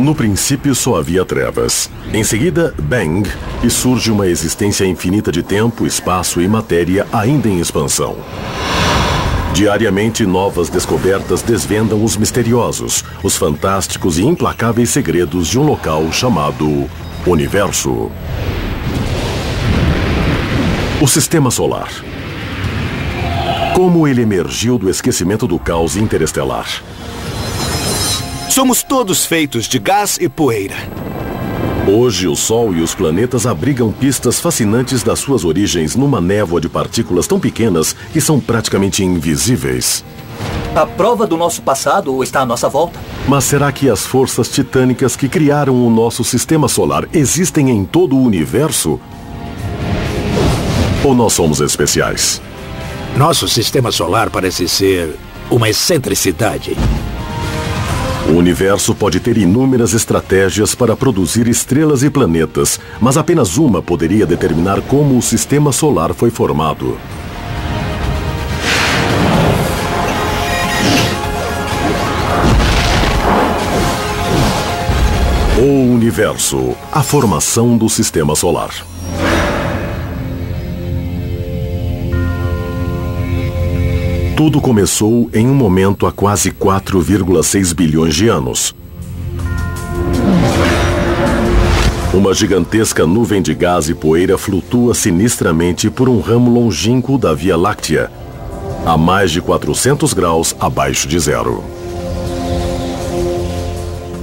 No princípio só havia trevas. Em seguida, Bang, e surge uma existência infinita de tempo, espaço e matéria ainda em expansão. Diariamente, novas descobertas desvendam os misteriosos, os fantásticos e implacáveis segredos de um local chamado Universo. O Sistema Solar. Como ele emergiu do esquecimento do caos interestelar. Somos todos feitos de gás e poeira. Hoje, o Sol e os planetas abrigam pistas fascinantes das suas origens numa névoa de partículas tão pequenas que são praticamente invisíveis. A prova do nosso passado está à nossa volta. Mas será que as forças titânicas que criaram o nosso sistema solar existem em todo o universo? Ou nós somos especiais? Nosso sistema solar parece ser uma excentricidade. O universo pode ter inúmeras estratégias para produzir estrelas e planetas, mas apenas uma poderia determinar como o sistema solar foi formado. O universo, a formação do sistema solar. Tudo começou em um momento há quase 4,6 bilhões de anos. Uma gigantesca nuvem de gás e poeira flutua sinistramente por um ramo longínquo da Via Láctea, a mais de 400 graus abaixo de zero.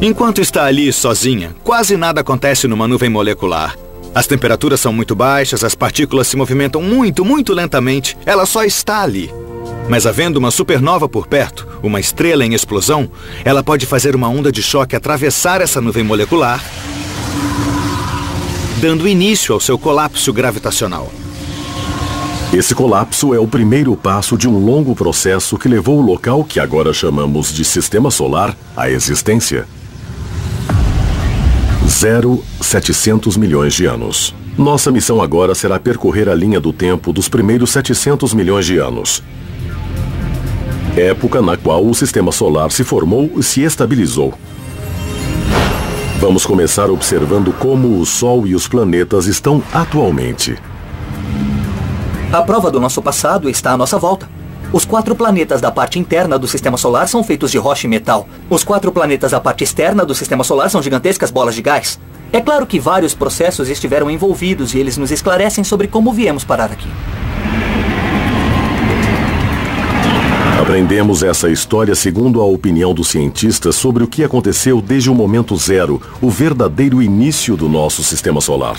Enquanto está ali sozinha, quase nada acontece numa nuvem molecular. As temperaturas são muito baixas, as partículas se movimentam muito lentamente. Ela só está ali. Mas havendo uma supernova por perto, uma estrela em explosão, ela pode fazer uma onda de choque atravessar essa nuvem molecular, dando início ao seu colapso gravitacional. Esse colapso é o primeiro passo de um longo processo que levou o local que agora chamamos de Sistema Solar à existência. 700 milhões de anos. Nossa missão agora será percorrer a linha do tempo dos primeiros 700 milhões de anos. Época na qual o Sistema Solar se formou e se estabilizou. Vamos começar observando como o Sol e os planetas estão atualmente. A prova do nosso passado está à nossa volta. Os 4 planetas da parte interna do Sistema Solar são feitos de rocha e metal. Os 4 planetas da parte externa do Sistema Solar são gigantescas bolas de gás. É claro que vários processos estiveram envolvidos e eles nos esclarecem sobre como viemos parar aqui. Aprendemos essa história segundo a opinião dos cientistas sobre o que aconteceu desde o momento zero, o verdadeiro início do nosso Sistema Solar.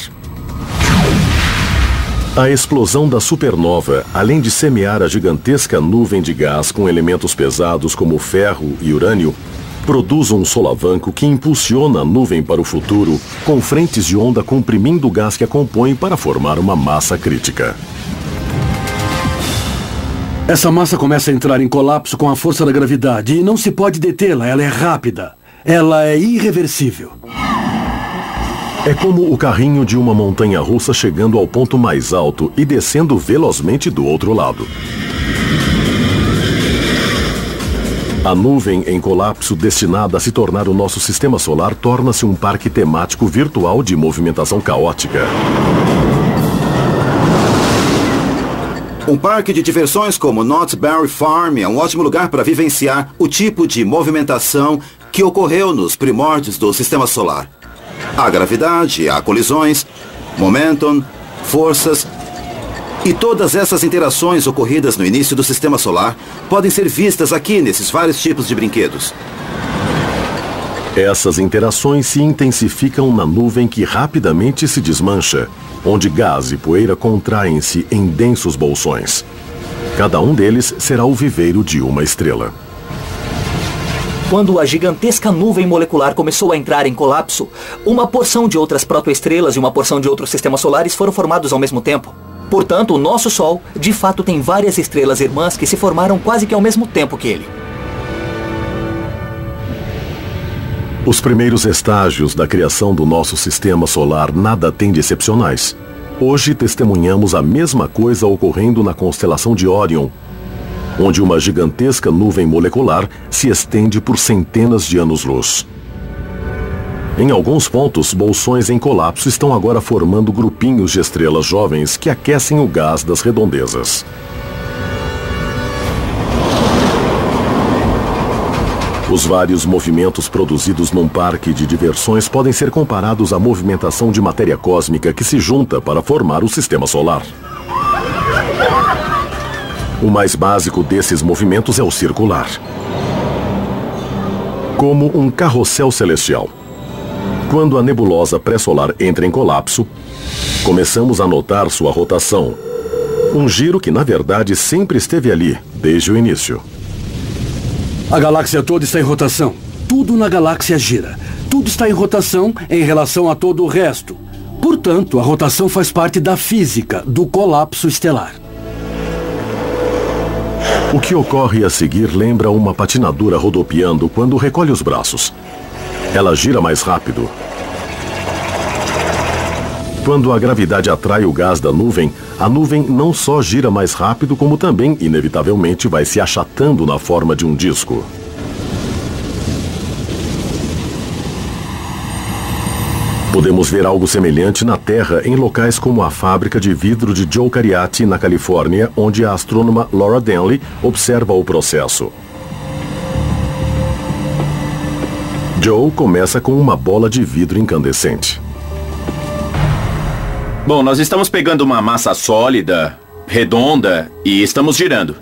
A explosão da supernova, além de semear a gigantesca nuvem de gás com elementos pesados como ferro e urânio, produz um solavanco que impulsiona a nuvem para o futuro, com frentes de onda comprimindo o gás que a compõe para formar uma massa crítica. Essa massa começa a entrar em colapso com a força da gravidade e não se pode detê-la, ela é rápida. Ela é irreversível. É como o carrinho de uma montanha-russa chegando ao ponto mais alto e descendo velozmente do outro lado. A nuvem em colapso destinada a se tornar o nosso sistema solar torna-se um parque temático virtual de movimentação caótica. Um parque de diversões como Knott's Berry Farm é um ótimo lugar para vivenciar o tipo de movimentação que ocorreu nos primórdios do Sistema Solar. Há gravidade, há colisões, momentum, forças e todas essas interações ocorridas no início do Sistema Solar podem ser vistas aqui nesses vários tipos de brinquedos. Essas interações se intensificam na nuvem que rapidamente se desmancha, onde gás e poeira contraem-se em densos bolsões. Cada um deles será o viveiro de uma estrela. Quando a gigantesca nuvem molecular começou a entrar em colapso, uma porção de outras protoestrelas e uma porção de outros sistemas solares foram formados ao mesmo tempo. Portanto, o nosso Sol, de fato, tem várias estrelas irmãs que se formaram quase que ao mesmo tempo que ele. Os primeiros estágios da criação do nosso sistema solar nada têm de excepcionais. Hoje testemunhamos a mesma coisa ocorrendo na constelação de Órion, onde uma gigantesca nuvem molecular se estende por centenas de anos-luz. Em alguns pontos, bolsões em colapso estão agora formando grupinhos de estrelas jovens que aquecem o gás das redondezas. Os vários movimentos produzidos num parque de diversões podem ser comparados à movimentação de matéria cósmica que se junta para formar o sistema solar. O mais básico desses movimentos é o circular, como um carrossel celestial. Quando a nebulosa pré-solar entra em colapso, começamos a notar sua rotação. Um giro que, na verdade, sempre esteve ali, desde o início. A galáxia toda está em rotação. Tudo na galáxia gira. Tudo está em rotação em relação a todo o resto. Portanto, a rotação faz parte da física do colapso estelar. O que ocorre a seguir lembra uma patinadora rodopiando quando recolhe os braços. Ela gira mais rápido. Quando a gravidade atrai o gás da nuvem, a nuvem não só gira mais rápido, como também, inevitavelmente, vai se achatando na forma de um disco. Podemos ver algo semelhante na Terra em locais como a fábrica de vidro de Joe Cariati, na Califórnia, onde a astrônoma Laura Denley observa o processo. Joe começa com uma bola de vidro incandescente. Bom, nós estamos pegando uma massa sólida, redonda, e estamos girando.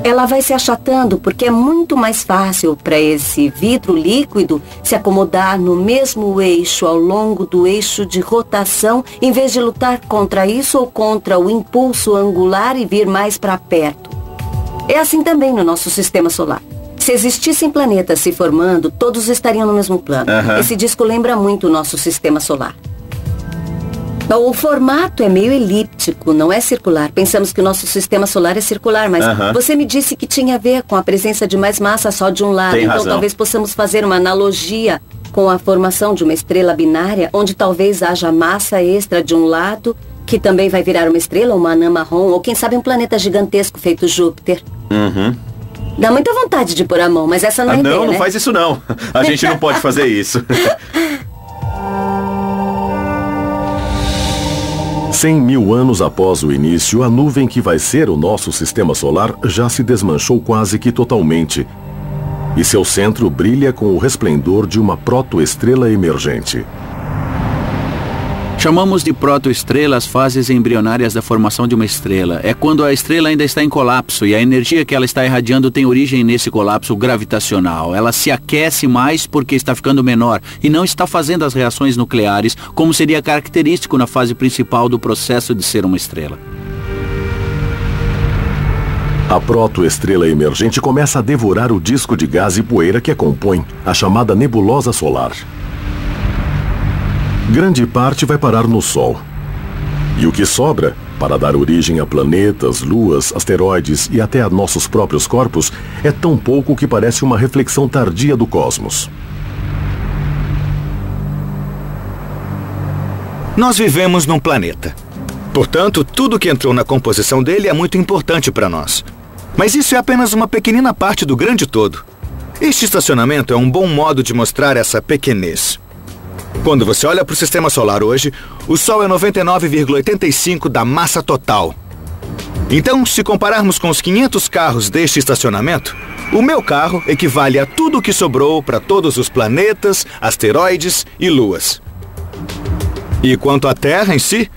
Ela vai se achatando porque é muito mais fácil para esse vidro líquido se acomodar no mesmo eixo ao longo do eixo de rotação, em vez de lutar contra isso ou contra o impulso angular e vir mais para perto. É assim também no nosso sistema solar. Se existissem planetas se formando, todos estariam no mesmo plano. Esse disco lembra muito o nosso sistema solar. O formato é meio elíptico, não é circular. Pensamos que o nosso sistema solar é circular, mas você me disse que tinha a ver com a presença de mais massa só de um lado. Tem então razão. Talvez possamos fazer uma analogia com a formação de uma estrela binária, onde talvez haja massa extra de um lado, que também vai virar uma estrela, uma anã marrom, ou quem sabe um planeta gigantesco feito Júpiter. Dá muita vontade de pôr a mão, mas essa não é a ideia, Não, né? não faz isso não. A gente não pode fazer isso. 100 mil anos após o início, a nuvem que vai ser o nosso sistema solar já se desmanchou quase que totalmente. E seu centro brilha com o resplendor de uma protoestrela emergente. Chamamos de protoestrela as fases embrionárias da formação de uma estrela. É quando a estrela ainda está em colapso e a energia que ela está irradiando tem origem nesse colapso gravitacional. Ela se aquece mais porque está ficando menor e não está fazendo as reações nucleares, como seria característico na fase principal do processo de ser uma estrela. A protoestrela emergente começa a devorar o disco de gás e poeira que a compõe, a chamada nebulosa solar. Grande parte vai parar no Sol. E o que sobra, para dar origem a planetas, luas, asteroides e até a nossos próprios corpos, é tão pouco que parece uma reflexão tardia do cosmos. Nós vivemos num planeta. Portanto, tudo que entrou na composição dele é muito importante para nós. Mas isso é apenas uma pequenina parte do grande todo. Este estacionamento é um bom modo de mostrar essa pequenez. Quando você olha para o sistema solar hoje, o Sol é 99,85% da massa total. Então, se compararmos com os 500 carros deste estacionamento, o meu carro equivale a tudo o que sobrou para todos os planetas, asteroides e luas. E quanto à Terra em si,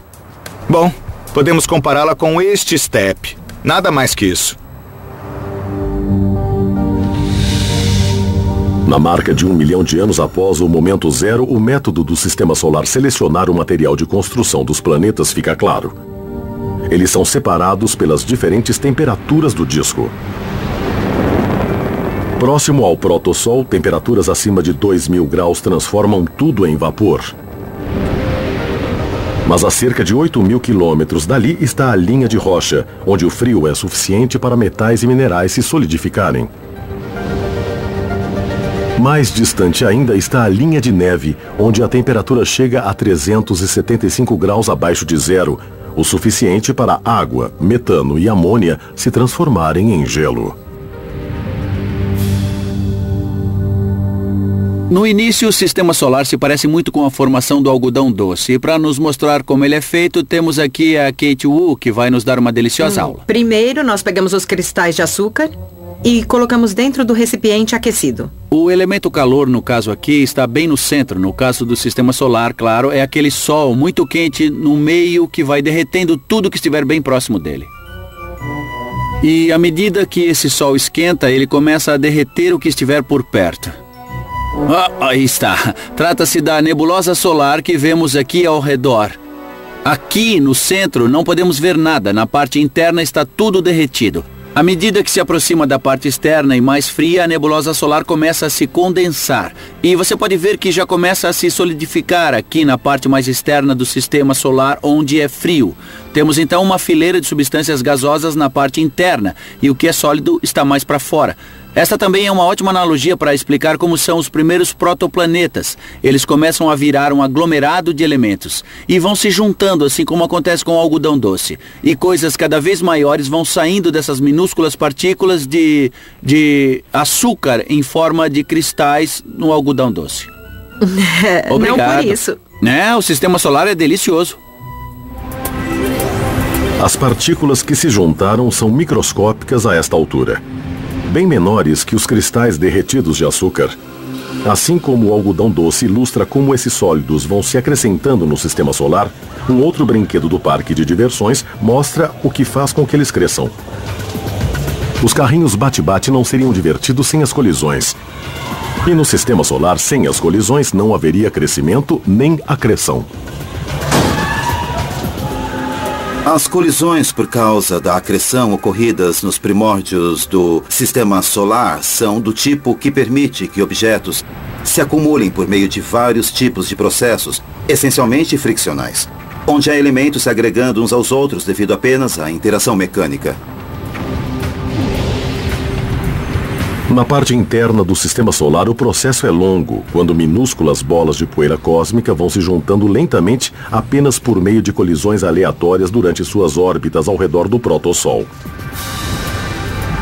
bom, podemos compará-la com este step. Nada mais que isso. Na marca de 1 milhão de anos após o momento zero, o método do sistema solar selecionar o material de construção dos planetas fica claro. Eles são separados pelas diferentes temperaturas do disco. Próximo ao protossol, temperaturas acima de 2.000 graus transformam tudo em vapor. Mas a cerca de 8.000 quilômetros dali está a linha de rocha, onde o frio é suficiente para metais e minerais se solidificarem. Mais distante ainda está a linha de neve, onde a temperatura chega a 375 graus abaixo de zero, o suficiente para água, metano e amônia se transformarem em gelo. No início, o sistema solar se parece muito com a formação do algodão doce. E para nos mostrar como ele é feito, temos aqui a Kate Wu, que vai nos dar uma deliciosa aula. Primeiro, nós pegamos os cristais de açúcar e colocamos dentro do recipiente aquecido. O elemento calor, no caso aqui, está bem no centro. No caso do sistema solar, claro, é aquele sol muito quente no meio que vai derretendo tudo que estiver bem próximo dele. E à medida que esse sol esquenta, ele começa a derreter o que estiver por perto. Aí está. Trata-se da nebulosa solar que vemos aqui ao redor. Aqui no centro não podemos ver nada. Na parte interna está tudo derretido. À medida que se aproxima da parte externa e mais fria, a nebulosa solar começa a se condensar. E você pode ver que já começa a se solidificar aqui na parte mais externa do sistema solar, onde é frio. Temos então uma fileira de substâncias gasosas na parte interna, e o que é sólido está mais para fora. Esta também é uma ótima analogia para explicar como são os primeiros protoplanetas. Eles começam a virar um aglomerado de elementos e vão se juntando, assim como acontece com o algodão doce. E coisas cada vez maiores vão saindo dessas minúsculas partículas de açúcar em forma de cristais no algodão doce. Obrigado. Não por isso. O sistema solar é delicioso. As partículas que se juntaram são microscópicas a esta altura, bem menores que os cristais derretidos de açúcar. Assim como o algodão doce ilustra como esses sólidos vão se acrescentando no sistema solar, um outro brinquedo do parque de diversões mostra o que faz com que eles cresçam. Os carrinhos bate-bate não seriam divertidos sem as colisões. E no sistema solar, sem as colisões, não haveria crescimento nem acreção. As colisões por causa da acreção ocorridas nos primórdios do sistema solar são do tipo que permite que objetos se acumulem por meio de vários tipos de processos, essencialmente friccionais, onde há elementos se agregando uns aos outros devido apenas à interação mecânica. Na parte interna do sistema solar, o processo é longo, quando minúsculas bolas de poeira cósmica vão se juntando lentamente apenas por meio de colisões aleatórias durante suas órbitas ao redor do protossol.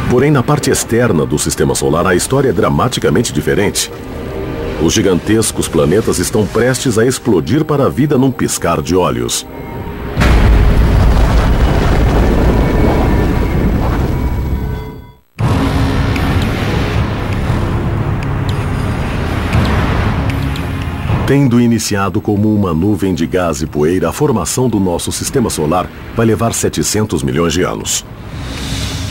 Porém, na parte externa do sistema solar, a história é dramaticamente diferente. Os gigantescos planetas estão prestes a explodir para a vida num piscar de olhos. Tendo iniciado como uma nuvem de gás e poeira, a formação do nosso sistema solar vai levar 700 milhões de anos.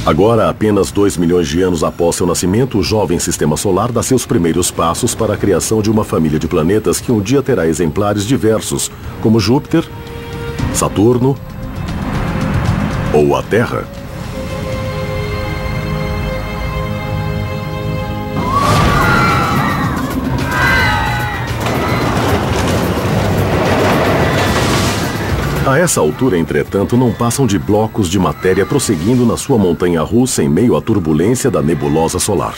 Agora, apenas 2 milhões de anos após seu nascimento, o jovem sistema solar dá seus primeiros passos para a criação de uma família de planetas que um dia terá exemplares diversos, como Júpiter, Saturno ou a Terra. A essa altura, entretanto, não passam de blocos de matéria prosseguindo na sua montanha-russa em meio à turbulência da nebulosa solar.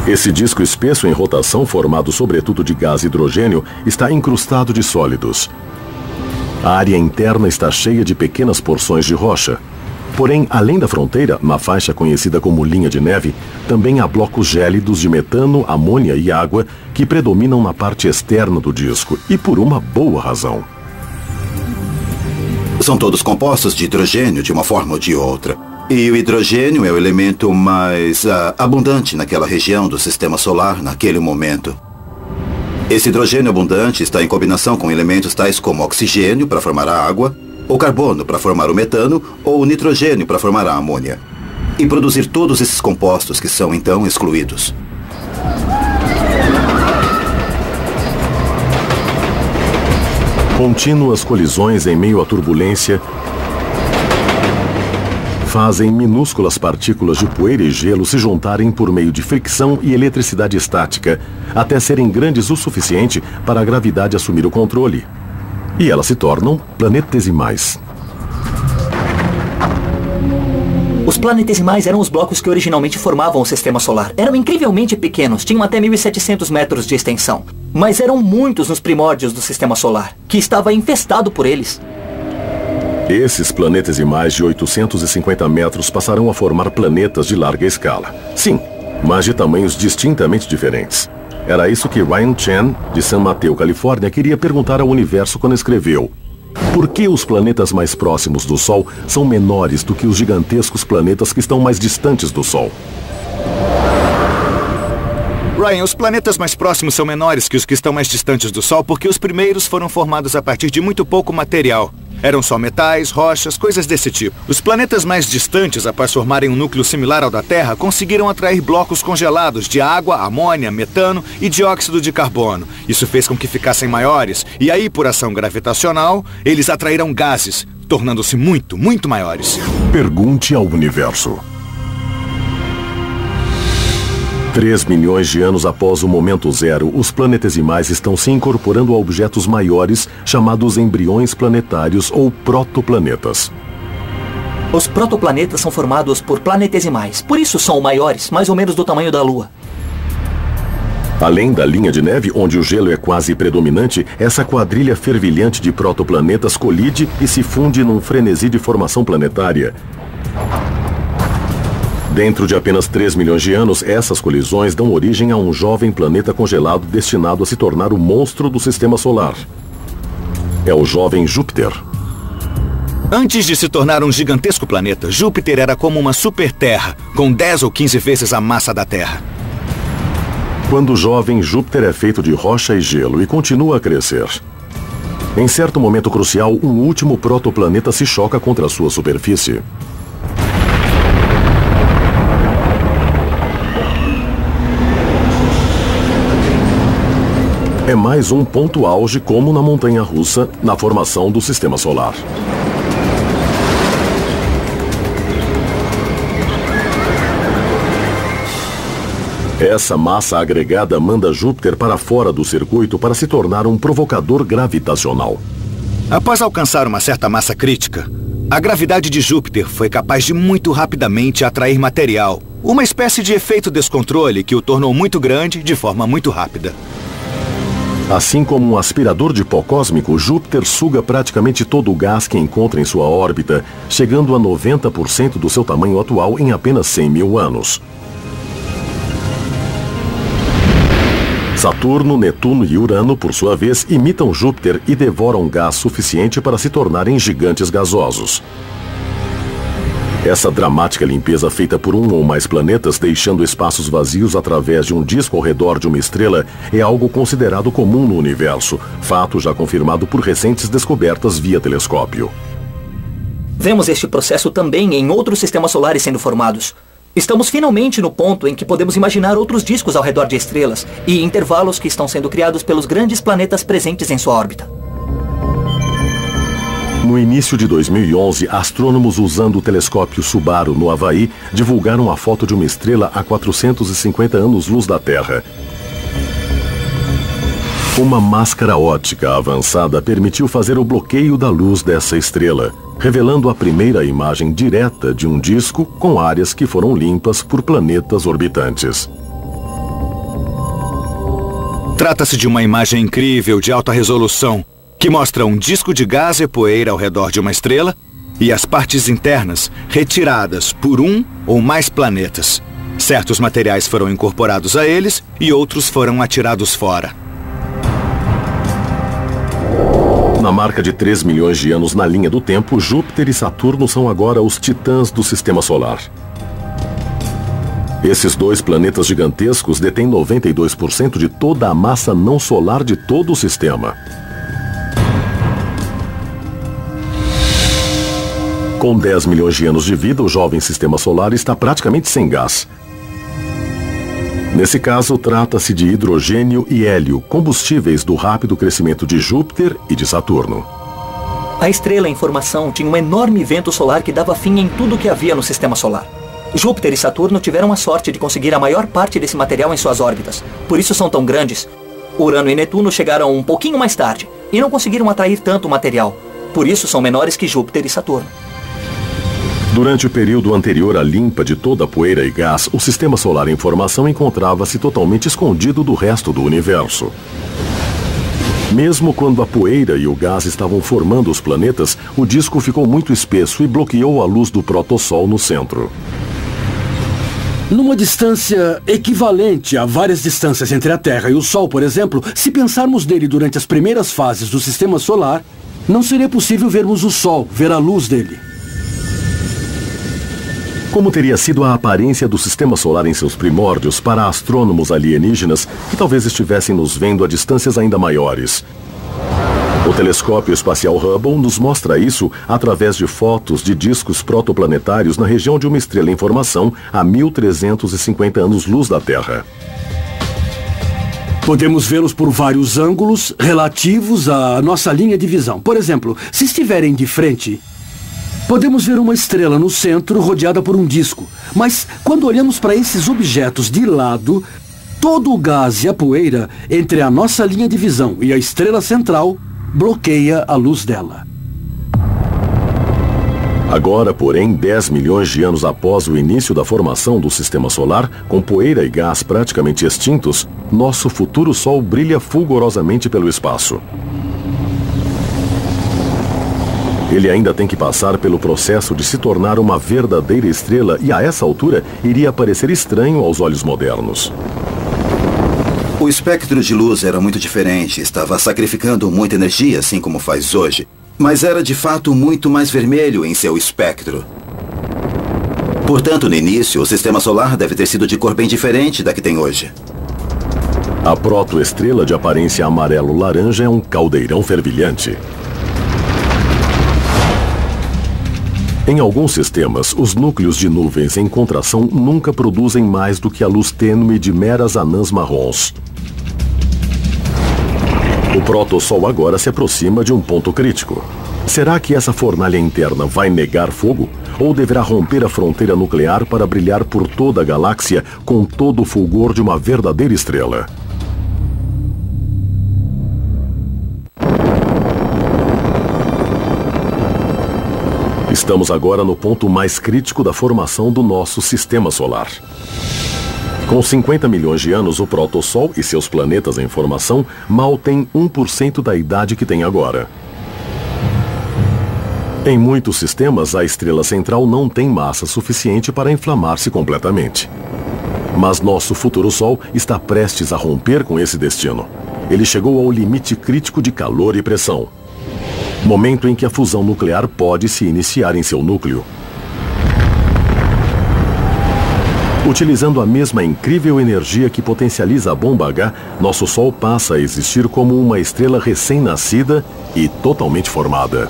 Esse disco espesso em rotação, formado sobretudo de gás e hidrogênio, está incrustado de sólidos. A área interna está cheia de pequenas porções de rocha. Porém, além da fronteira, na faixa conhecida como linha de neve, também há blocos gélidos de metano, amônia e água que predominam na parte externa do disco, e por uma boa razão. São todos compostos de hidrogênio de uma forma ou de outra. E o hidrogênio é o elemento mais abundante naquela região do sistema solar naquele momento. Esse hidrogênio abundante está em combinação com elementos tais como oxigênio para formar a água, o carbono para formar o metano ou o nitrogênio para formar a amônia. E produzir todos esses compostos que são então excluídos. Contínuas colisões em meio à turbulência fazem minúsculas partículas de poeira e gelo se juntarem por meio de fricção e eletricidade estática, até serem grandes o suficiente para a gravidade assumir o controle. E elas se tornam planetesimais. Os planetesimais eram os blocos que originalmente formavam o sistema solar. Eram incrivelmente pequenos, tinham até 1.700 metros de extensão. Mas eram muitos nos primórdios do sistema solar, que estava infestado por eles. Esses planetesimais de 850 metros passarão a formar planetas de larga escala. Sim, mas de tamanhos distintamente diferentes. Era isso que Ryan Chen, de San Mateo, Califórnia, queria perguntar ao universo quando escreveu: por que os planetas mais próximos do Sol são menores do que os gigantescos planetas que estão mais distantes do Sol? Ryan, os planetas mais próximos são menores que os que estão mais distantes do Sol porque os primeiros foram formados a partir de muito pouco material. Eram só metais, rochas, coisas desse tipo. Os planetas mais distantes, após formarem um núcleo similar ao da Terra, conseguiram atrair blocos congelados de água, amônia, metano e dióxido de carbono. Isso fez com que ficassem maiores, e aí, por ação gravitacional, eles atraíram gases, tornando-se muito, muito maiores. Pergunte ao universo. 3 milhões de anos após o momento zero, os planetesimais estão se incorporando a objetos maiores, chamados embriões planetários ou protoplanetas. Os protoplanetas são formados por planetesimais, por isso são maiores, mais ou menos do tamanho da Lua. Além da linha de neve, onde o gelo é quase predominante, essa quadrilha fervilhante de protoplanetas colide e se funde num frenesi de formação planetária. Dentro de apenas 3 milhões de anos, essas colisões dão origem a um jovem planeta congelado destinado a se tornar o monstro do Sistema Solar. É o jovem Júpiter. Antes de se tornar um gigantesco planeta, Júpiter era como uma super-terra, com 10 ou 15 vezes a massa da Terra. Quando jovem, Júpiter é feito de rocha e gelo e continua a crescer. Em certo momento crucial, um último protoplaneta se choca contra a sua superfície. É mais um ponto auge, como na montanha-russa, na formação do Sistema Solar. Essa massa agregada manda Júpiter para fora do circuito para se tornar um provocador gravitacional. Após alcançar uma certa massa crítica, a gravidade de Júpiter foi capaz de muito rapidamente atrair material, uma espécie de efeito descontrole que o tornou muito grande de forma muito rápida. Assim como um aspirador de pó cósmico, Júpiter suga praticamente todo o gás que encontra em sua órbita, chegando a 90% do seu tamanho atual em apenas 100 mil anos. Saturno, Netuno e Urano, por sua vez, imitam Júpiter e devoram gás suficiente para se tornarem gigantes gasosos. Essa dramática limpeza feita por um ou mais planetas, deixando espaços vazios através de um disco ao redor de uma estrela, é algo considerado comum no universo, fato já confirmado por recentes descobertas via telescópio. Vemos este processo também em outros sistemas solares sendo formados. Estamos finalmente no ponto em que podemos imaginar outros discos ao redor de estrelas e intervalos que estão sendo criados pelos grandes planetas presentes em sua órbita. No início de 2011, astrônomos usando o telescópio Subaru, no Havaí, divulgaram a foto de uma estrela a 450 anos-luz da Terra. Uma máscara óptica avançada permitiu fazer o bloqueio da luz dessa estrela, revelando a primeira imagem direta de um disco com áreas que foram limpas por planetas orbitantes. Trata-se de uma imagem incrível de alta resolução, que mostra um disco de gás e poeira ao redor de uma estrela e as partes internas retiradas por um ou mais planetas. Certos materiais foram incorporados a eles e outros foram atirados fora. Na marca de 3 milhões de anos na linha do tempo, Júpiter e Saturno são agora os titãs do Sistema Solar. Esses dois planetas gigantescos detêm 92% de toda a massa não solar de todo o sistema. Com 10 milhões de anos de vida, o jovem Sistema Solar está praticamente sem gás. Nesse caso, trata-se de hidrogênio e hélio, combustíveis do rápido crescimento de Júpiter e de Saturno. A estrela em formação tinha um enorme vento solar que dava fim em tudo que havia no Sistema Solar. Júpiter e Saturno tiveram a sorte de conseguir a maior parte desse material em suas órbitas. Por isso são tão grandes. Urano e Netuno chegaram um pouquinho mais tarde e não conseguiram atrair tanto material. Por isso são menores que Júpiter e Saturno. Durante o período anterior à limpa de toda a poeira e gás, o Sistema Solar em formação encontrava-se totalmente escondido do resto do universo. Mesmo quando a poeira e o gás estavam formando os planetas, o disco ficou muito espesso e bloqueou a luz do protossol no centro. Numa distância equivalente a várias distâncias entre a Terra e o Sol, por exemplo, se pensarmos nele durante as primeiras fases do Sistema Solar, não seria possível vermos o Sol, ver a luz dele. Como teria sido a aparência do Sistema Solar em seus primórdios para astrônomos alienígenas que talvez estivessem nos vendo a distâncias ainda maiores? O telescópio espacial Hubble nos mostra isso através de fotos de discos protoplanetários na região de uma estrela em formação a 1.350 anos-luz da Terra. Podemos vê-los por vários ângulos relativos à nossa linha de visão. Por exemplo, se estiverem de frente, podemos ver uma estrela no centro rodeada por um disco. Mas quando olhamos para esses objetos de lado, todo o gás e a poeira entre a nossa linha de visão e a estrela central bloqueia a luz dela. Agora, porém, 10 milhões de anos após o início da formação do Sistema Solar, com poeira e gás praticamente extintos, nosso futuro Sol brilha fulgurosamente pelo espaço. Ele ainda tem que passar pelo processo de se tornar uma verdadeira estrela e, a essa altura, iria parecer estranho aos olhos modernos. O espectro de luz era muito diferente, estava sacrificando muita energia, assim como faz hoje. Mas era de fato muito mais vermelho em seu espectro. Portanto, no início, o Sistema Solar deve ter sido de cor bem diferente da que tem hoje. A protoestrela de aparência amarelo-laranja é um caldeirão fervilhante. Em alguns sistemas, os núcleos de nuvens em contração nunca produzem mais do que a luz tênue de meras anãs marrons. O protossol agora se aproxima de um ponto crítico. Será que essa fornalha interna vai negar fogo? Ou deverá romper a fronteira nuclear para brilhar por toda a galáxia com todo o fulgor de uma verdadeira estrela? Estamos agora no ponto mais crítico da formação do nosso Sistema Solar. Com 50 milhões de anos, o protossol e seus planetas em formação mal têm 1% da idade que tem agora. Em muitos sistemas, a estrela central não tem massa suficiente para inflamar-se completamente. Mas nosso futuro Sol está prestes a romper com esse destino. Ele chegou ao limite crítico de calor e pressão. Momento em que a fusão nuclear pode se iniciar em seu núcleo. Utilizando a mesma incrível energia que potencializa a bomba H, nosso Sol passa a existir como uma estrela recém-nascida e totalmente formada.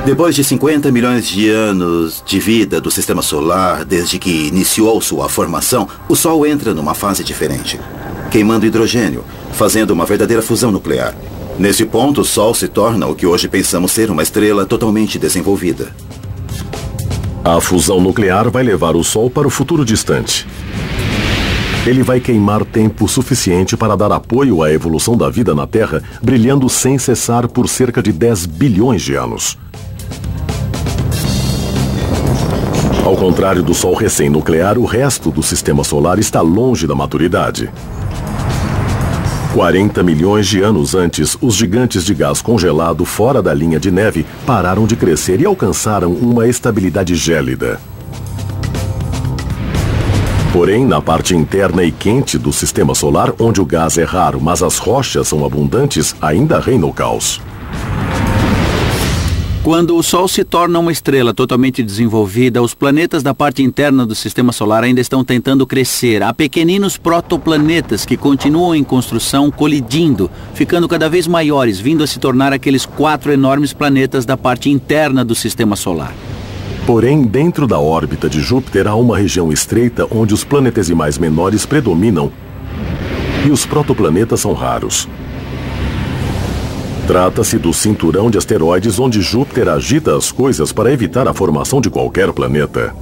Depois de 50 milhões de anos de vida do Sistema Solar, desde que iniciou sua formação, o Sol entra numa fase diferente, queimando hidrogênio, fazendo uma verdadeira fusão nuclear. Nesse ponto, o Sol se torna o que hoje pensamos ser uma estrela totalmente desenvolvida. A fusão nuclear vai levar o Sol para o futuro distante. Ele vai queimar tempo suficiente para dar apoio à evolução da vida na Terra, brilhando sem cessar por cerca de 10 bilhões de anos. Ao contrário do Sol recém-nuclear, o resto do Sistema Solar está longe da maturidade. 40 milhões de anos antes, os gigantes de gás congelado fora da linha de neve pararam de crescer e alcançaram uma estabilidade gélida. Porém, na parte interna e quente do Sistema Solar, onde o gás é raro, mas as rochas são abundantes, ainda reina o caos. Quando o Sol se torna uma estrela totalmente desenvolvida, os planetas da parte interna do Sistema Solar ainda estão tentando crescer. Há pequeninos protoplanetas que continuam em construção, colidindo, ficando cada vez maiores, vindo a se tornar aqueles 4 enormes planetas da parte interna do Sistema Solar. Porém, dentro da órbita de Júpiter há uma região estreita onde os planetesimais menores predominam e os protoplanetas são raros. Trata-se do cinturão de asteroides onde Júpiter agita as coisas para evitar a formação de qualquer planeta.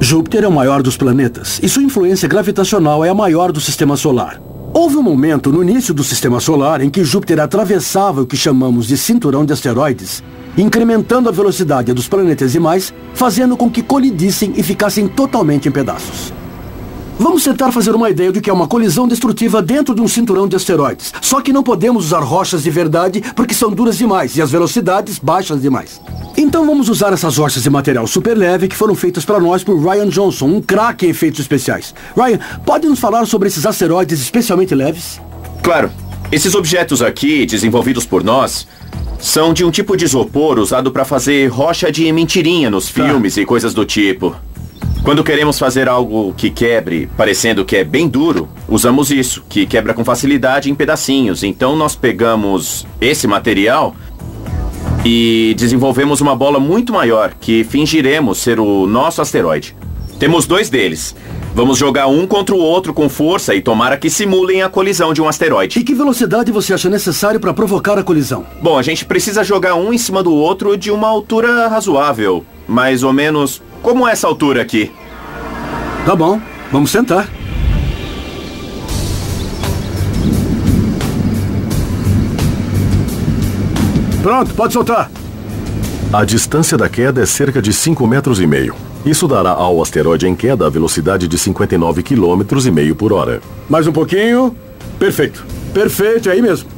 Júpiter é o maior dos planetas e sua influência gravitacional é a maior do Sistema Solar. Houve um momento no início do Sistema Solar em que Júpiter atravessava o que chamamos de cinturão de asteroides, incrementando a velocidade dos planetesimais, fazendo com que colidissem e ficassem totalmente em pedaços. Vamos tentar fazer uma ideia do que é uma colisão destrutiva dentro de um cinturão de asteroides. Só que não podemos usar rochas de verdade porque são duras demais e as velocidades baixas demais. Então vamos usar essas rochas de material super leve que foram feitas para nós por Ryan Johnson, um craque em efeitos especiais. Ryan, pode nos falar sobre esses asteroides especialmente leves? Claro. Esses objetos aqui, desenvolvidos por nós, são de um tipo de isopor usado para fazer rocha de mentirinha nos filmes e coisas do tipo. Quando queremos fazer algo que quebre, parecendo que é bem duro, usamos isso, que quebra com facilidade em pedacinhos. Então nós pegamos esse material e desenvolvemos uma bola muito maior, que fingiremos ser o nosso asteroide. Temos 2 deles. Vamos jogar um contra o outro com força e tomara que simulem a colisão de um asteroide. E que velocidade você acha necessário para provocar a colisão? Bom, a gente precisa jogar um em cima do outro de uma altura razoável. Mais ou menos como essa altura aqui. Tá bom, vamos sentar. Pronto, pode soltar. A distância da queda é cerca de 5,5 metros. Isso dará ao asteroide em queda a velocidade de 59,5 km por hora. Mais um pouquinho. Perfeito. Perfeito, é aí mesmo.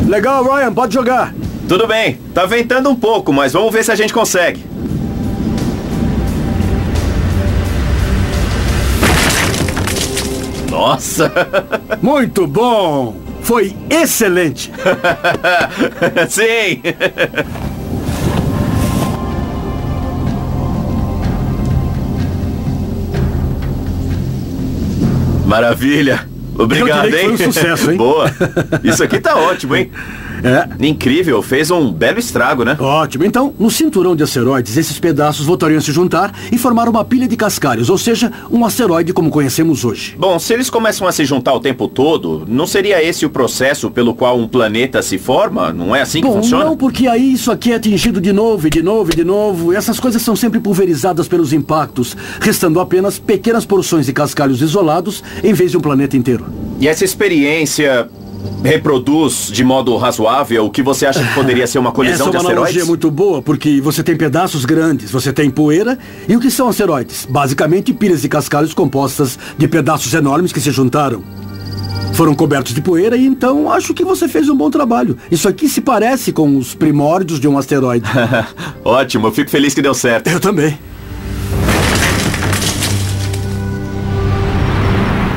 Legal, Ryan, pode jogar. Tudo bem, tá ventando um pouco, mas vamos ver se a gente consegue. Nossa! Muito bom! Foi excelente! Sim! Maravilha! Obrigado, hein? Foi um sucesso, hein? Boa! Isso aqui tá ótimo, hein? Incrível, fez um belo estrago, né? Ótimo. Então, no cinturão de asteroides, esses pedaços voltariam a se juntar e formar uma pilha de cascalhos, ou seja, um asteroide como conhecemos hoje. Bom, se eles começam a se juntar o tempo todo, não seria esse o processo pelo qual um planeta se forma? Não é assim que funciona? Não, porque aí isso aqui é atingido de novo, e de novo, e de novo. E essas coisas são sempre pulverizadas pelos impactos, restando apenas pequenas porções de cascalhos isolados em vez de um planeta inteiro. E essa experiência reproduz de modo razoável o que você acha que poderia ser uma colisão de asteroides? Essa é uma analogia muito boa, porque você tem pedaços grandes, você tem poeira, e o que são asteroides? Basicamente pilhas de cascalhos compostas de pedaços enormes que se juntaram. Foram cobertos de poeira e então acho que você fez um bom trabalho. Isso aqui se parece com os primórdios de um asteroide. Ótimo, eu fico feliz que deu certo. Eu também.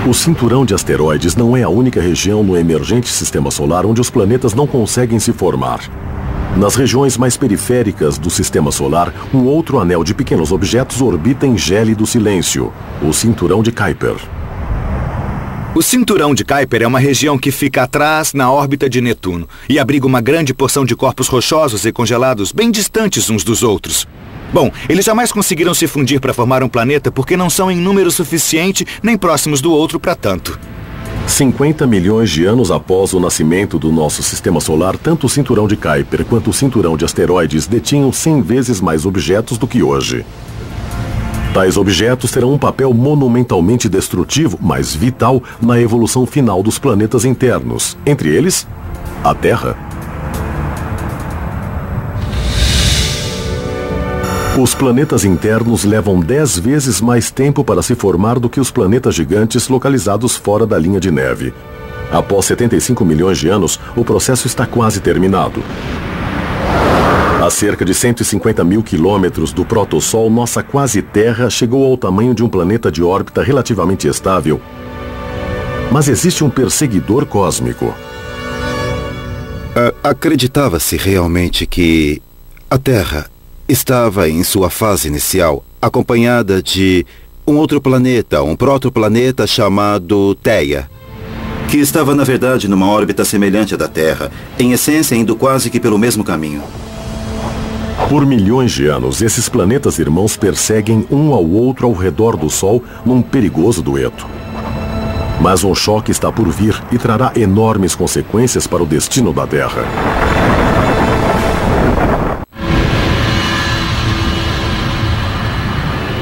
O cinturão de asteroides não é a única região no emergente sistema solar onde os planetas não conseguem se formar. Nas regiões mais periféricas do sistema solar, um outro anel de pequenos objetos orbita em gélido silêncio, o cinturão de Kuiper. O cinturão de Kuiper é uma região que fica atrás na órbita de Netuno e abriga uma grande porção de corpos rochosos e congelados bem distantes uns dos outros. Bom, eles jamais conseguiram se fundir para formar um planeta porque não são em número suficiente nem próximos do outro para tanto. 50 milhões de anos após o nascimento do nosso sistema solar, tanto o cinturão de Kuiper quanto o cinturão de asteroides detinham 100 vezes mais objetos do que hoje. Tais objetos terão um papel monumentalmente destrutivo, mas vital, na evolução final dos planetas internos, entre eles, a Terra. Os planetas internos levam 10 vezes mais tempo para se formar do que os planetas gigantes localizados fora da linha de neve. Após 75 milhões de anos, o processo está quase terminado. A cerca de 150 mil quilômetros do protossol, nossa quase Terra chegou ao tamanho de um planeta de órbita relativamente estável. Mas existe um perseguidor cósmico. Acreditava-se realmente que a Terra estava em sua fase inicial, acompanhada de um outro planeta, um protoplaneta chamado Theia, que estava, na verdade, numa órbita semelhante à da Terra, em essência, indo quase que pelo mesmo caminho. Por milhões de anos, esses planetas irmãos perseguem um ao outro ao redor do Sol num perigoso dueto. Mas um choque está por vir e trará enormes consequências para o destino da Terra.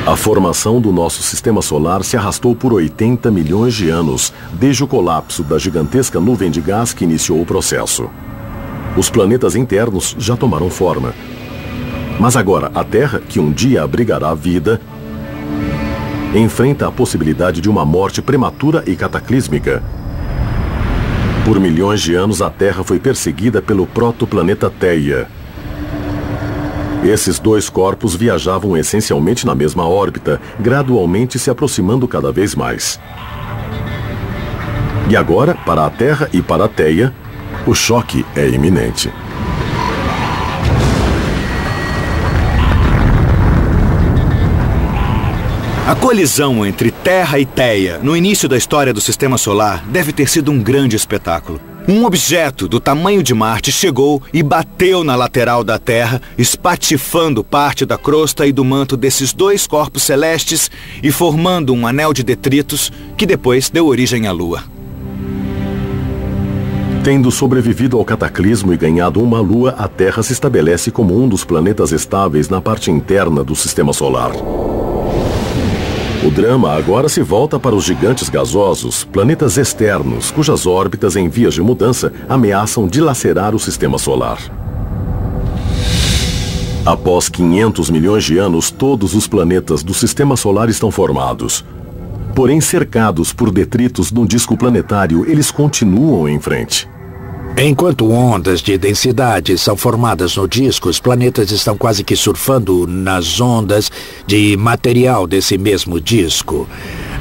A formação do nosso sistema solar se arrastou por 80 milhões de anos, desde o colapso da gigantesca nuvem de gás que iniciou o processo. Os planetas internos já tomaram forma. Mas agora, a Terra, que um dia abrigará a vida, enfrenta a possibilidade de uma morte prematura e cataclísmica. Por milhões de anos, a Terra foi perseguida pelo protoplaneta Theia. Esses dois corpos viajavam essencialmente na mesma órbita, gradualmente se aproximando cada vez mais. E agora, para a Terra e para a Theia, o choque é iminente. A colisão entre Terra e Theia, no início da história do Sistema Solar, deve ter sido um grande espetáculo. Um objeto do tamanho de Marte chegou e bateu na lateral da Terra, espatifando parte da crosta e do manto desses dois corpos celestes e formando um anel de detritos que depois deu origem à Lua. Tendo sobrevivido ao cataclismo e ganhado uma lua, a Terra se estabelece como um dos planetas estáveis na parte interna do Sistema Solar. O drama agora se volta para os gigantes gasosos, planetas externos, cujas órbitas em vias de mudança ameaçam dilacerar o Sistema Solar. Após 500 milhões de anos, todos os planetas do Sistema Solar estão formados. Porém, cercados por detritos no disco planetário, eles continuam em frente. Enquanto ondas de densidade são formadas no disco, os planetas estão quase que surfando nas ondas de material desse mesmo disco.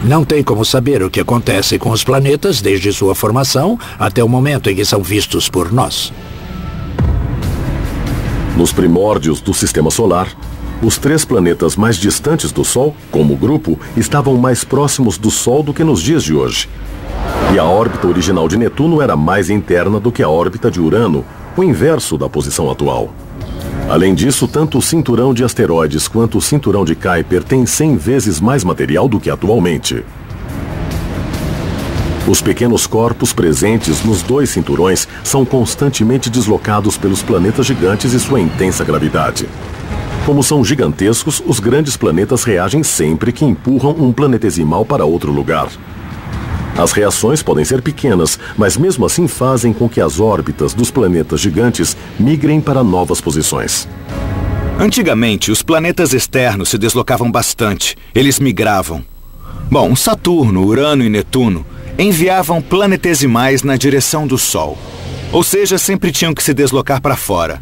Não tem como saber o que acontece com os planetas desde sua formação até o momento em que são vistos por nós. Nos primórdios do Sistema Solar, os 3 planetas mais distantes do Sol, como grupo, estavam mais próximos do Sol do que nos dias de hoje. E a órbita original de Netuno era mais interna do que a órbita de Urano, o inverso da posição atual. Além disso, tanto o cinturão de asteroides quanto o cinturão de Kuiper têm 100 vezes mais material do que atualmente. Os pequenos corpos presentes nos 2 cinturões são constantemente deslocados pelos planetas gigantes e sua intensa gravidade. Como são gigantescos, os grandes planetas reagem sempre que empurram um planetesimal para outro lugar. As reações podem ser pequenas, mas mesmo assim fazem com que as órbitas dos planetas gigantes migrem para novas posições. Antigamente, os planetas externos se deslocavam bastante. Eles migravam. Bom, Saturno, Urano e Netuno enviavam planetesimais na direção do Sol. Ou seja, sempre tinham que se deslocar para fora.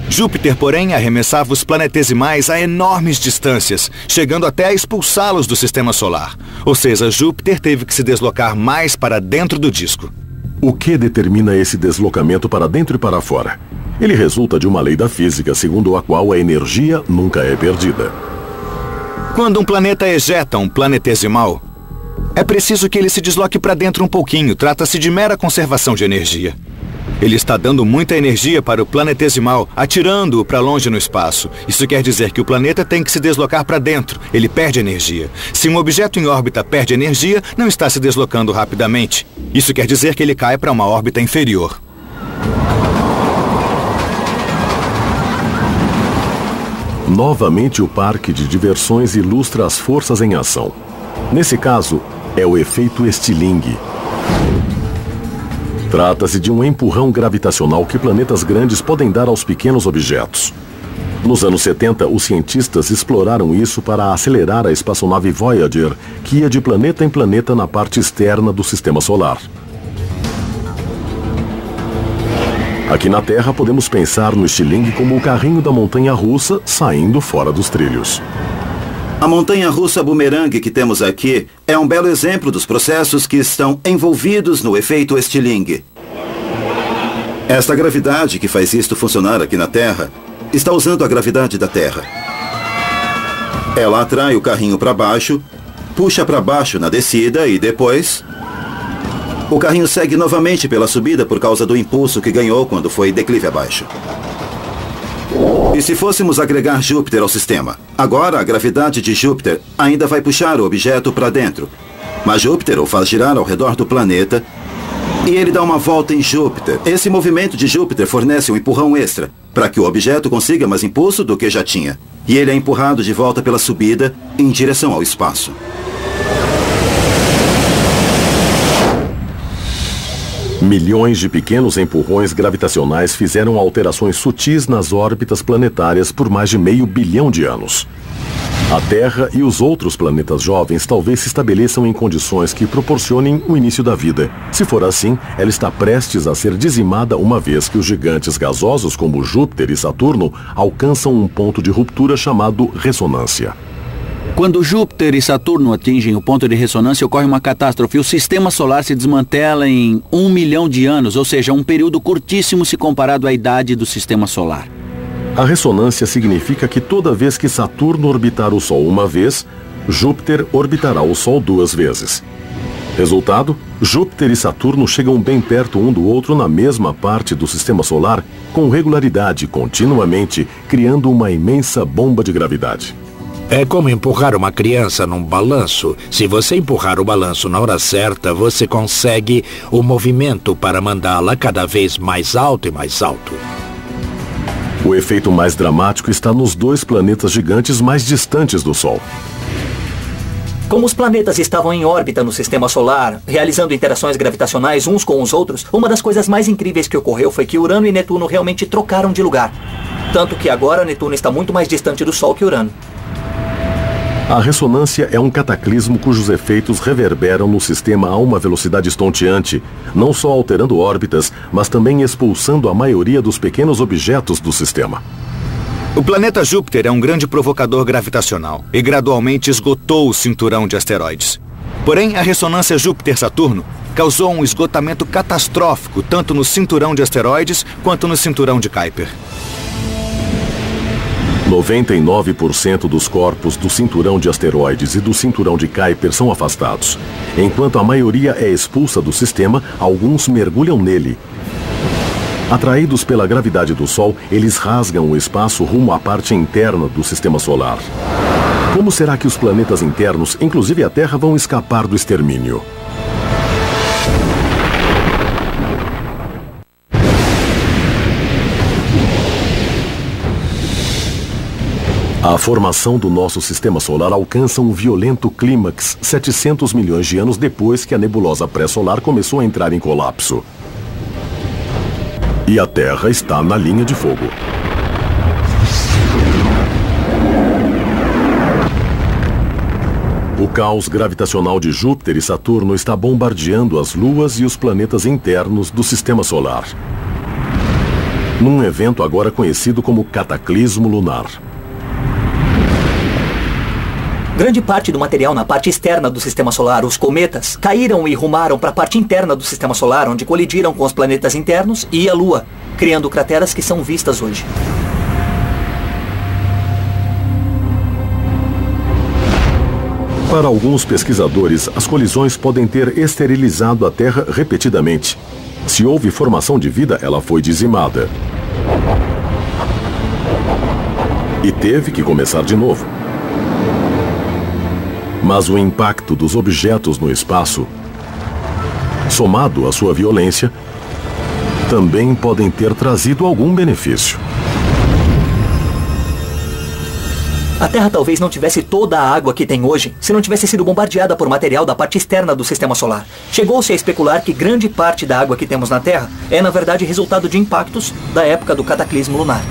Júpiter, porém, arremessava os planetesimais a enormes distâncias, chegando até a expulsá-los do Sistema Solar. Ou seja, Júpiter teve que se deslocar mais para dentro do disco. O que determina esse deslocamento para dentro e para fora? Ele resulta de uma lei da física, segundo a qual a energia nunca é perdida. Quando um planeta ejeta um planetesimal, é preciso que ele se desloque para dentro um pouquinho. Trata-se de mera conservação de energia. Ele está dando muita energia para o planetesimal, atirando-o para longe no espaço. Isso quer dizer que o planeta tem que se deslocar para dentro. Ele perde energia. Se um objeto em órbita perde energia, não está se deslocando rapidamente. Isso quer dizer que ele cai para uma órbita inferior. Novamente, o parque de diversões ilustra as forças em ação. Nesse caso, é o efeito Stirling. Trata-se de um empurrão gravitacional que planetas grandes podem dar aos pequenos objetos. Nos anos 70, os cientistas exploraram isso para acelerar a espaçonave Voyager, que ia de planeta em planeta na parte externa do Sistema Solar. Aqui na Terra, podemos pensar no Stirling como o carrinho da montanha-russa saindo fora dos trilhos. A montanha-russa bumerangue que temos aqui é um belo exemplo dos processos que estão envolvidos no efeito Stirling. Esta gravidade que faz isto funcionar aqui na Terra está usando a gravidade da Terra. Ela atrai o carrinho para baixo, puxa para baixo na descida e depois o carrinho segue novamente pela subida por causa do impulso que ganhou quando foi declive abaixo. E se fôssemos agregar Júpiter ao sistema? Agora a gravidade de Júpiter ainda vai puxar o objeto para dentro. Mas Júpiter o faz girar ao redor do planeta e ele dá uma volta em Júpiter. Esse movimento de Júpiter fornece um empurrão extra para que o objeto consiga mais impulso do que já tinha. E ele é empurrado de volta pela subida em direção ao espaço. Milhões de pequenos empurrões gravitacionais fizeram alterações sutis nas órbitas planetárias por mais de 500 bilhão de anos. A Terra e os outros planetas jovens talvez se estabeleçam em condições que proporcionem o início da vida. Se for assim, ela está prestes a ser dizimada uma vez que os gigantes gasosos como Júpiter e Saturno alcançam um ponto de ruptura chamado ressonância. Quando Júpiter e Saturno atingem o ponto de ressonância, ocorre uma catástrofe. O sistema solar se desmantela em 1 milhão de anos, ou seja, um período curtíssimo se comparado à idade do sistema solar. A ressonância significa que toda vez que Saturno orbitar o Sol uma vez, Júpiter orbitará o Sol 2 vezes. Resultado, Júpiter e Saturno chegam bem perto um do outro na mesma parte do sistema solar, com regularidade, continuamente, criando uma imensa bomba de gravidade. É como empurrar uma criança num balanço. Se você empurrar o balanço na hora certa, você consegue o movimento para mandá-la cada vez mais alto e mais alto. O efeito mais dramático está nos 2 planetas gigantes mais distantes do Sol. Como os planetas estavam em órbita no sistema solar, realizando interações gravitacionais uns com os outros, uma das coisas mais incríveis que ocorreu foi que Urano e Netuno realmente trocaram de lugar. Tanto que agora Netuno está muito mais distante do Sol que Urano. A ressonância é um cataclismo cujos efeitos reverberam no sistema a uma velocidade estonteante, não só alterando órbitas, mas também expulsando a maioria dos pequenos objetos do sistema. O planeta Júpiter é um grande provocador gravitacional e gradualmente esgotou o cinturão de asteroides. Porém, a ressonância Júpiter-Saturno causou um esgotamento catastrófico tanto no cinturão de asteroides quanto no cinturão de Kuiper. 99% dos corpos do cinturão de asteroides e do cinturão de Kuiper são afastados. Enquanto a maioria é expulsa do sistema, alguns mergulham nele. Atraídos pela gravidade do Sol, eles rasgam o espaço rumo à parte interna do sistema solar. Como será que os planetas internos, inclusive a Terra, vão escapar do extermínio? A formação do nosso sistema solar alcança um violento clímax 700 milhões de anos depois que a nebulosa pré-solar começou a entrar em colapso. E a Terra está na linha de fogo. O caos gravitacional de Júpiter e Saturno está bombardeando as luas e os planetas internos do sistema solar. Num evento agora conhecido como cataclismo lunar. Grande parte do material na parte externa do sistema solar, os cometas, caíram e rumaram para a parte interna do sistema solar, onde colidiram com os planetas internos e a Lua, criando crateras que são vistas hoje. Para alguns pesquisadores, as colisões podem ter esterilizado a Terra repetidamente. Se houve formação de vida, ela foi dizimada. E teve que começar de novo. Mas o impacto dos objetos no espaço, somado à sua violência, também podem ter trazido algum benefício. A Terra talvez não tivesse toda a água que tem hoje se não tivesse sido bombardeada por material da parte externa do sistema solar. Chegou-se a especular que grande parte da água que temos na Terra é, na verdade, resultado de impactos da época do cataclismo lunar.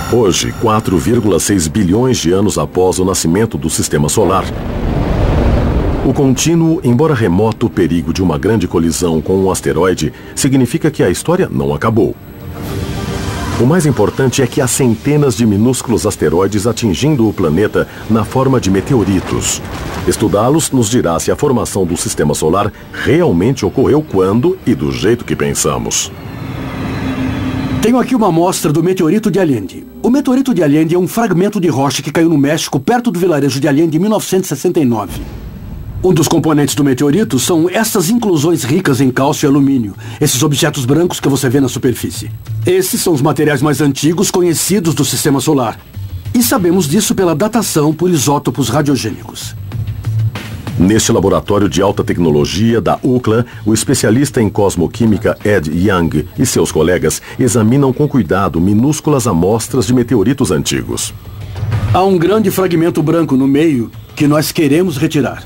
Hoje, 4,6 bilhões de anos após o nascimento do sistema solar, o contínuo, embora remoto, perigo de uma grande colisão com um asteroide significa que a história não acabou. O mais importante é que há centenas de minúsculos asteroides atingindo o planeta na forma de meteoritos. Estudá-los nos dirá se a formação do sistema solar realmente ocorreu quando e do jeito que pensamos. Tenho aqui uma amostra do meteorito de Allende. O meteorito de Allende é um fragmento de rocha que caiu no México, perto do vilarejo de Allende, em 1969. Um dos componentes do meteorito são essas inclusões ricas em cálcio e alumínio, esses objetos brancos que você vê na superfície. Esses são os materiais mais antigos conhecidos do sistema solar. E sabemos disso pela datação por isótopos radiogênicos. Neste laboratório de alta tecnologia da UCLA, o especialista em cosmoquímica Ed Young e seus colegas examinam com cuidado minúsculas amostras de meteoritos antigos. Há um grande fragmento branco no meio que nós queremos retirar.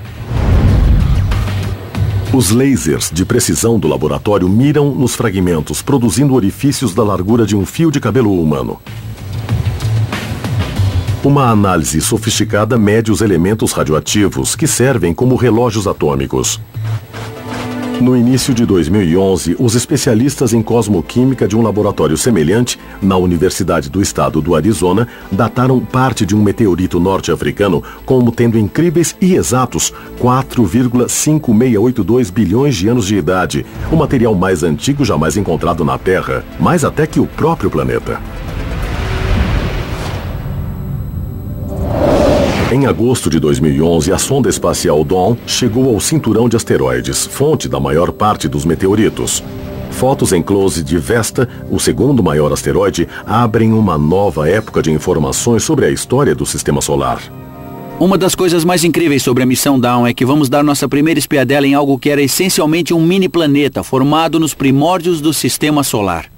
Os lasers de precisão do laboratório miram nos fragmentos, produzindo orifícios da largura de um fio de cabelo humano. Uma análise sofisticada mede os elementos radioativos que servem como relógios atômicos. No início de 2011, os especialistas em cosmoquímica de um laboratório semelhante, na Universidade do Estado do Arizona, dataram parte de um meteorito norte-africano como tendo incríveis e exatos 4,5682 bilhões de anos de idade, o material mais antigo jamais encontrado na Terra, mais até que o próprio planeta. Em agosto de 2011, a sonda espacial Dawn chegou ao cinturão de asteroides, fonte da maior parte dos meteoritos. Fotos em close de Vesta, o segundo maior asteroide, abrem uma nova época de informações sobre a história do Sistema Solar. Uma das coisas mais incríveis sobre a missão Dawn é que vamos dar nossa primeira espiadela em algo que era essencialmente um mini planeta formado nos primórdios do Sistema Solar.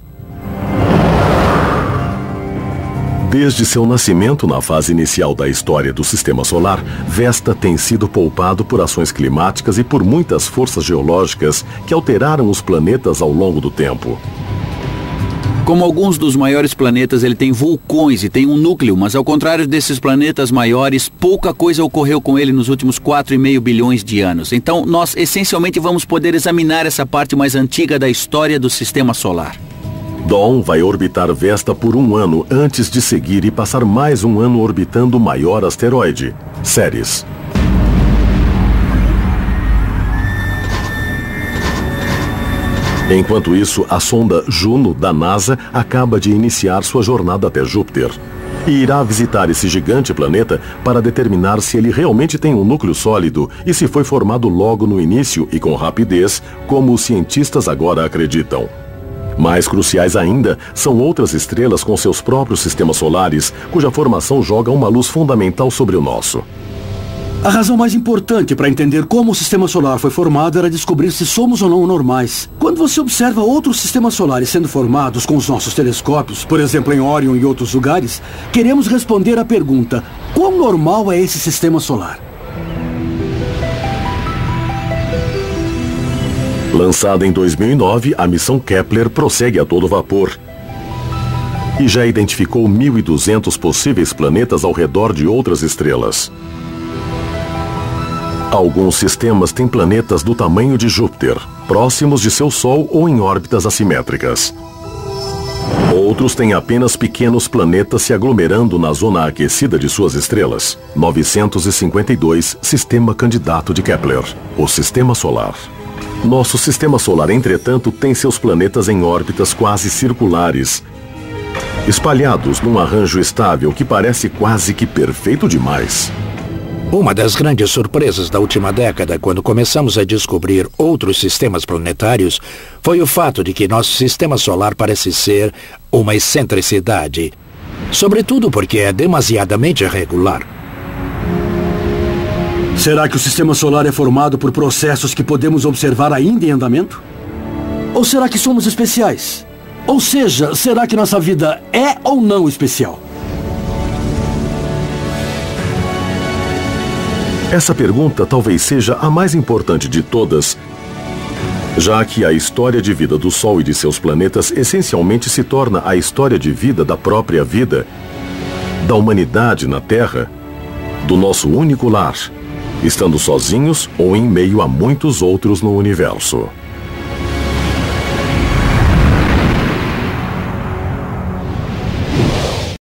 Desde seu nascimento na fase inicial da história do Sistema Solar, Vesta tem sido poupado por ações climáticas e por muitas forças geológicas que alteraram os planetas ao longo do tempo. Como alguns dos maiores planetas, ele tem vulcões e tem um núcleo, mas ao contrário desses planetas maiores, pouca coisa ocorreu com ele nos últimos 4,5 bilhões de anos. Então, nós essencialmente vamos poder examinar essa parte mais antiga da história do Sistema Solar. Dawn vai orbitar Vesta por 1 ano antes de seguir e passar mais 1 ano orbitando o maior asteroide, Ceres. Enquanto isso, a sonda Juno, da NASA, acaba de iniciar sua jornada até Júpiter. E irá visitar esse gigante planeta para determinar se ele realmente tem um núcleo sólido e se foi formado logo no início e com rapidez, como os cientistas agora acreditam. Mais cruciais ainda são outras estrelas com seus próprios sistemas solares, cuja formação joga uma luz fundamental sobre o nosso. A razão mais importante para entender como o Sistema Solar foi formado era descobrir se somos ou não normais. Quando você observa outros sistemas solares sendo formados com os nossos telescópios, por exemplo em Órion e outros lugares, queremos responder à pergunta: quão normal é esse sistema solar? Lançada em 2009, a missão Kepler prossegue a todo vapor e já identificou 1.200 possíveis planetas ao redor de outras estrelas. Alguns sistemas têm planetas do tamanho de Júpiter, próximos de seu Sol ou em órbitas assimétricas. Outros têm apenas pequenos planetas se aglomerando na zona aquecida de suas estrelas. 952, sistema candidato de Kepler, o Sistema Solar. Nosso Sistema Solar, entretanto, tem seus planetas em órbitas quase circulares, espalhados num arranjo estável que parece quase que perfeito demais. Uma das grandes surpresas da última década, quando começamos a descobrir outros sistemas planetários, foi o fato de que nosso Sistema Solar parece ser uma excentricidade, sobretudo porque é demasiadamente irregular. Será que o Sistema Solar é formado por processos que podemos observar ainda em andamento? Ou será que somos especiais? Ou seja, será que nossa vida é ou não especial? Essa pergunta talvez seja a mais importante de todas, já que a história de vida do Sol e de seus planetas essencialmente se torna a história de vida da própria vida, da humanidade na Terra, do nosso único lar, estando sozinhos ou em meio a muitos outros no universo.